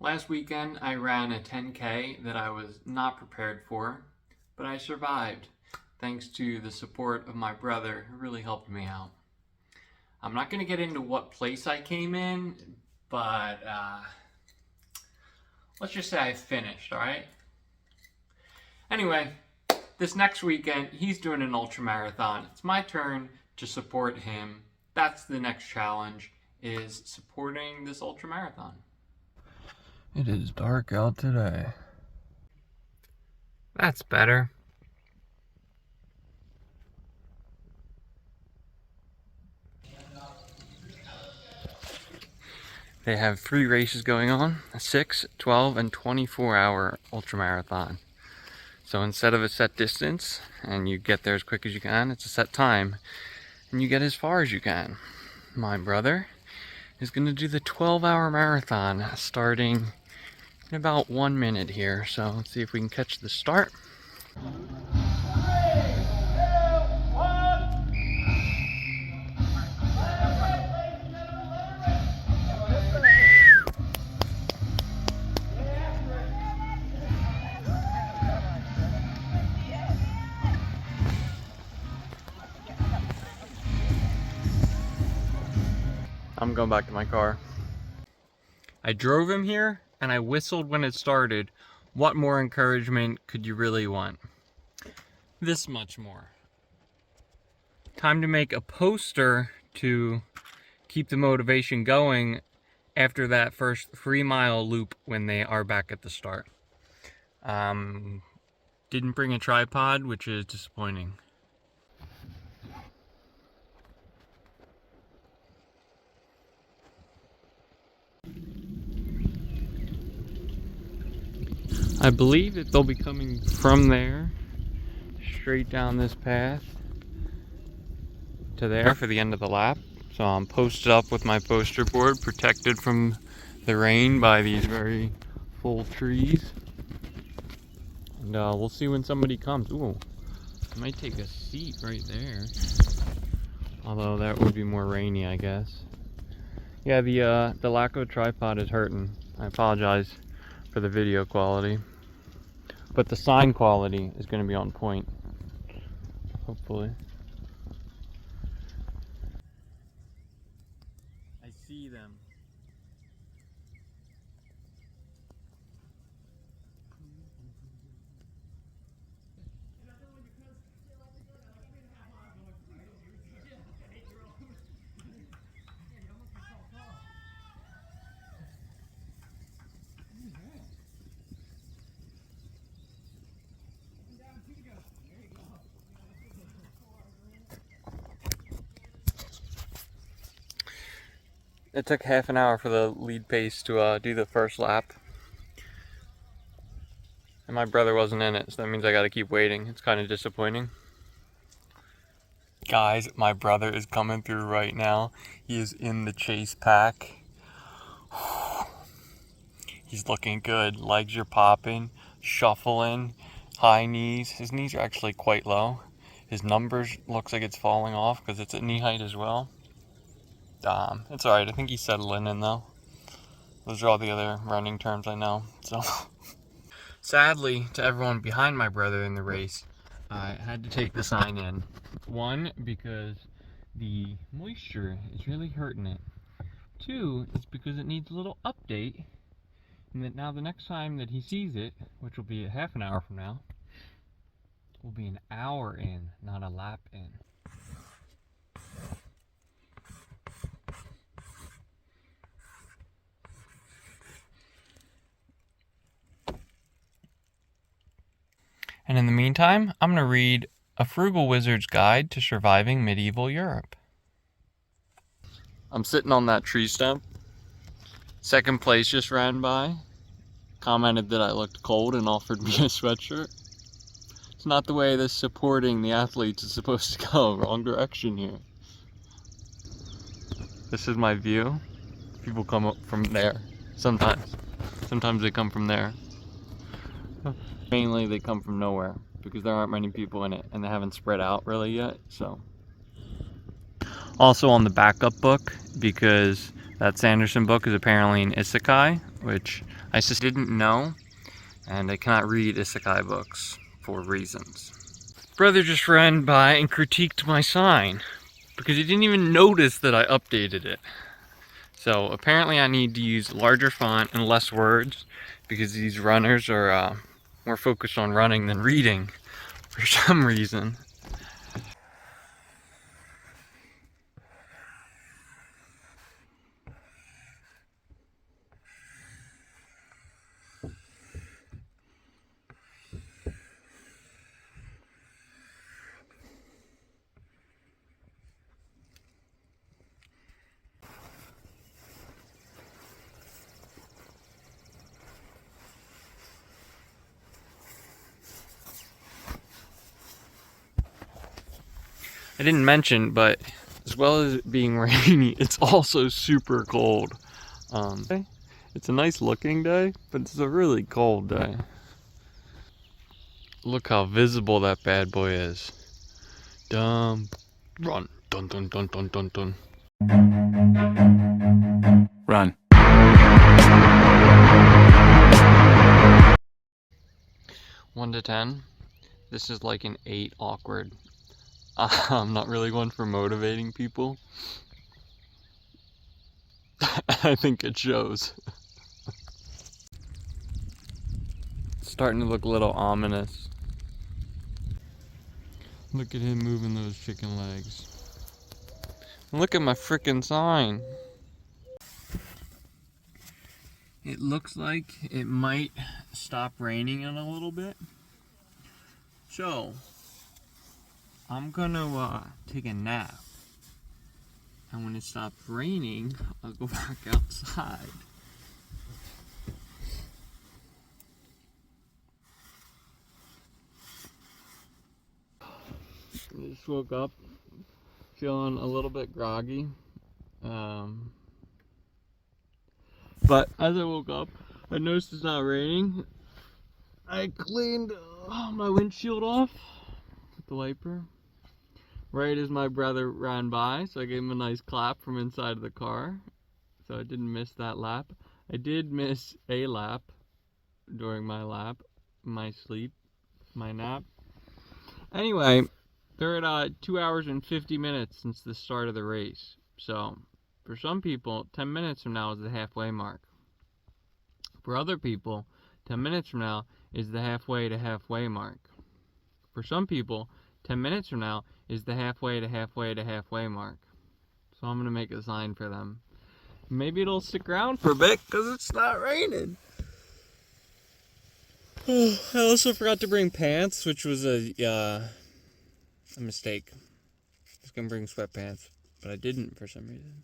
Last weekend I ran a 10K that I was not prepared for, but I survived thanks to the support of my brother who really helped me out. I'm not going to get into what place I came in, but let's just say I finished, alright? Anyway, this next weekend he's doing an ultra marathon. It's my turn to support him. That's the next challenge, is supporting this ultra marathon. It is dark out today. That's better. They have 3 races going on, a 6, 12, and 24-hour ultramarathon. So instead of a set distance, and you get there as quick as you can, it's a set time, and you get as far as you can. My brother is going to do the 12-hour marathon starting in about 1 minute here. So let's see if we can catch the start. I'm going back to my car. I drove him here and I whistled when it started. What more encouragement could you really want? This much more. Time to make a poster to keep the motivation going after that first 3-mile loop when they are back at the start. Didn't bring a tripod, which is disappointing. I believe that they'll be coming from there, straight down this path to there for the end of the lap. So I'm posted up with my poster board, protected from the rain by these very full trees. And we'll see when somebody comes. Ooh, I might take a seat right there. Although that would be more rainy, I guess. Yeah, the lack of a tripod is hurting. I apologize for the video quality. But the sign quality is going to be on point, hopefully. I see them. It took half an hour for the lead pace to do the first lap. And my brother wasn't in it, so that means I gotta keep waiting. It's kind of disappointing. Guys, my brother is coming through right now. He is in the chase pack. He's looking good. Legs are popping, shuffling, high knees. His knees are actually quite low. His numbers looks like it's falling off because it's at knee height as well. It's alright, I think he's settling in though. Those are all the other running terms I know. So, sadly, to everyone behind my brother in the race, I had to take the sign in. 1, because the moisture is really hurting it. 2, it's because it needs a little update. And that now the next time that he sees it, which will be a half an hour from now, will be an hour in, not a lap in. And in the meantime, I'm going to read A Frugal Wizard's Guide to Surviving Medieval Europe. I'm sitting on that tree stump. Second place just ran by. Commented that I looked cold and offered me a sweatshirt. It's not the way this supporting the athletes is supposed to go. Wrong direction here. This is my view. People come up from there. Sometimes. Sometimes they come from there. Mainly they come from nowhere because there aren't many people in it and they haven't spread out really yet. So also on the backup book, because that Sanderson book is apparently an isekai, which I just didn't know, and I cannot read isekai books for reasons. Brother just ran by and critiqued my sign because he didn't even notice that I updated it. So apparently I need to use larger font and less words because these runners are more focused on running than reading for some reason. I didn't mention, but as well as it being rainy, it's also super cold. It's a nice looking day, but it's a really cold day. Look how visible that bad boy is. Run. Dun dun dun dun dun dun. Run. 1 to 10. This is like an 8 awkward. I'm not really one for motivating people. I think it shows. It's starting to look a little ominous. Look at him moving those chicken legs. Look at my frickin' sign. It looks like it might stop raining in a little bit. So, I'm gonna take a nap. And when it stops raining, I'll go back outside. I just woke up feeling a little bit groggy. But as I woke up, I noticed it's not raining. I cleaned my windshield off with the wiper right as my brother ran by, so I gave him a nice clap from inside of the car. So I didn't miss that lap. I did miss a lap during my sleep, my nap. Anyway, they're at 2 hours and 50 minutes since the start of the race. So, for some people, 10 minutes from now is the halfway mark. For other people, 10 minutes from now is the halfway to halfway mark. For some people, 10 minutes from now is the halfway to halfway to halfway mark. So I'm going to make a sign for them. Maybe it'll stick around for a bit because it's not raining. I also forgot to bring pants, which was a mistake. I was going to bring sweatpants, but I didn't for some reason.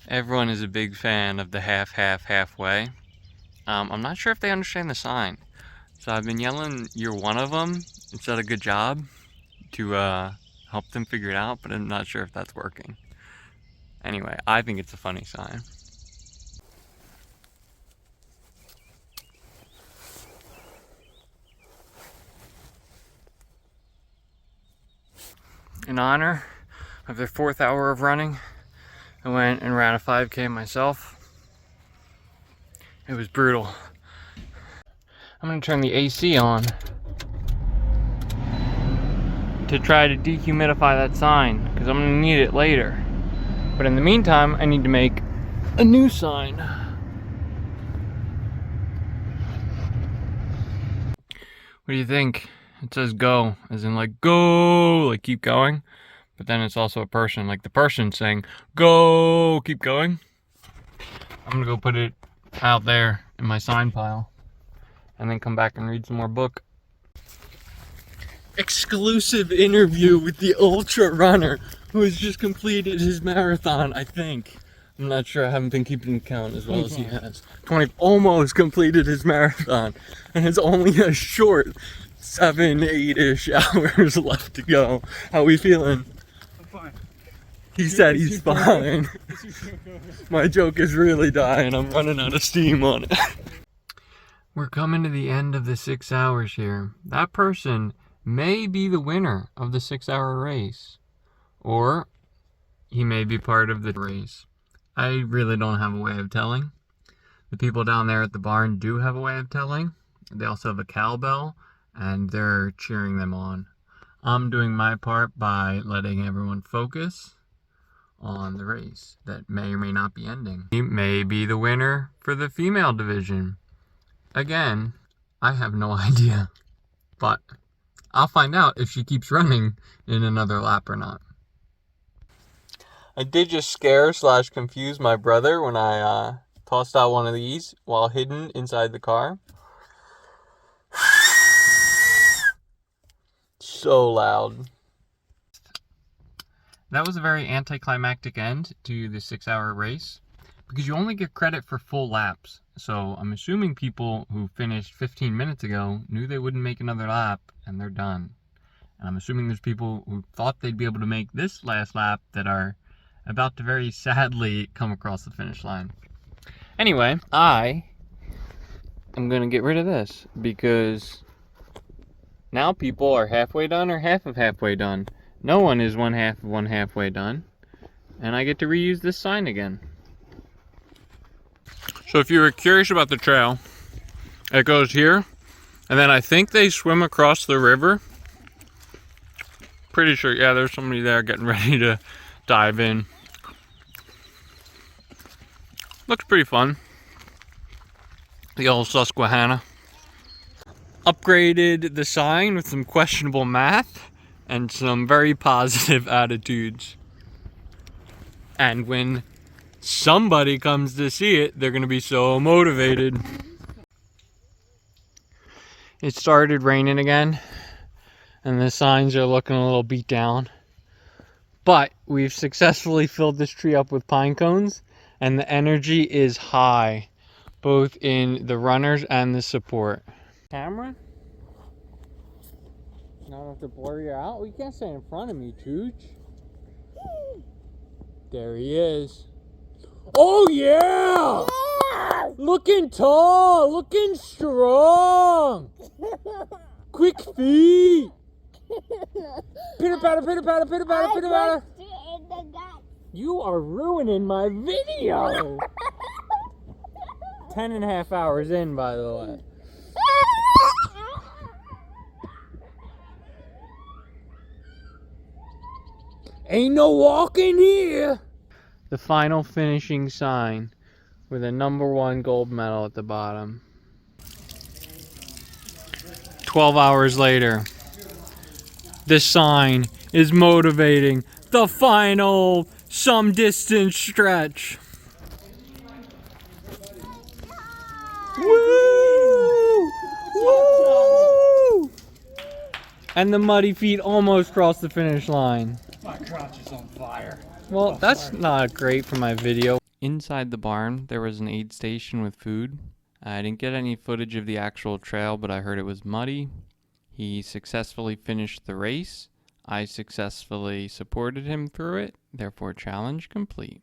Everyone is a big fan of the halfway. I'm not sure if they understand the sign. So I've been yelling, "You're one of them," instead of "good job," to help them figure it out, but I'm not sure if that's working. Anyway, I think it's a funny sign. In honor of their 4th hour of running, I went and ran a 5K myself. It was brutal. I'm gonna turn the AC on to try to dehumidify that sign because I'm gonna need it later. But in the meantime, I need to make a new sign. What do you think? It says go, as in like go, like keep going. But then it's also a person, like the person saying, go, keep going. I'm gonna go put it out there in my sign pile and then come back and read some more book. Exclusive interview with the ultra runner who has just completed his marathon, I think. I'm not sure, I haven't been keeping count as well as he has. 20, almost completed his marathon, and it's only a short 7-8-ish hours left to go. How we feeling? Fine. He said he's fine. My joke is really dying. I'm running out of steam on it. We're coming to the end of the 6 hours here. That person may be the winner of the 6-hour race, or he may be part of the race. I really don't have a way of telling. The people down there at the barn do have a way of telling. They also have a cowbell, and they're cheering them on. I'm doing my part by letting everyone focus on the race that may or may not be ending. He may be the winner for the female division. Again, I have no idea, but I'll find out if she keeps running in another lap or not. I did just scare / confuse my brother when I tossed out one of these while hidden inside the car. So loud. That was a very anticlimactic end to the 6-hour race because you only get credit for full laps. So I'm assuming people who finished 15 minutes ago knew they wouldn't make another lap and they're done. And I'm assuming there's people who thought they'd be able to make this last lap that are about to very sadly come across the finish line. Anyway, I am going to get rid of this because now people are halfway done or half of halfway done. No one is one half of one halfway done. And I get to reuse this sign again. So if you were curious about the trail, it goes here, and then I think they swim across the river. Pretty sure, yeah, there's somebody there getting ready to dive in. Looks pretty fun. The old Susquehanna. Upgraded the sign with some questionable math and some very positive attitudes. And when somebody comes to see it, they're going to be so motivated. It started raining again, and the signs are looking a little beat down. But we've successfully filled this tree up with pine cones, and the energy is high, both in the runners and the support. Camera? Not have to blur you out? Well, you can't stay in front of me, Chooch. There he is. Oh yeah! Yeah! Looking tall, looking strong. Quick feet. Pitter patter, pitter patter, pitter patter, pitter patter. You are ruining my video. 10.5 hours in, by the way. Ain't no walking here. The final finishing sign with a #1 gold medal at the bottom. 12 hours later, this sign is motivating the final some distance stretch. Woo! Woo! And the muddy feet almost crossed the finish line. My crotch is on fire. Well, that's not great for my video. Inside the barn, there was an aid station with food. I didn't get any footage of the actual trail, but I heard it was muddy. He successfully finished the race. I successfully supported him through it, therefore challenge complete.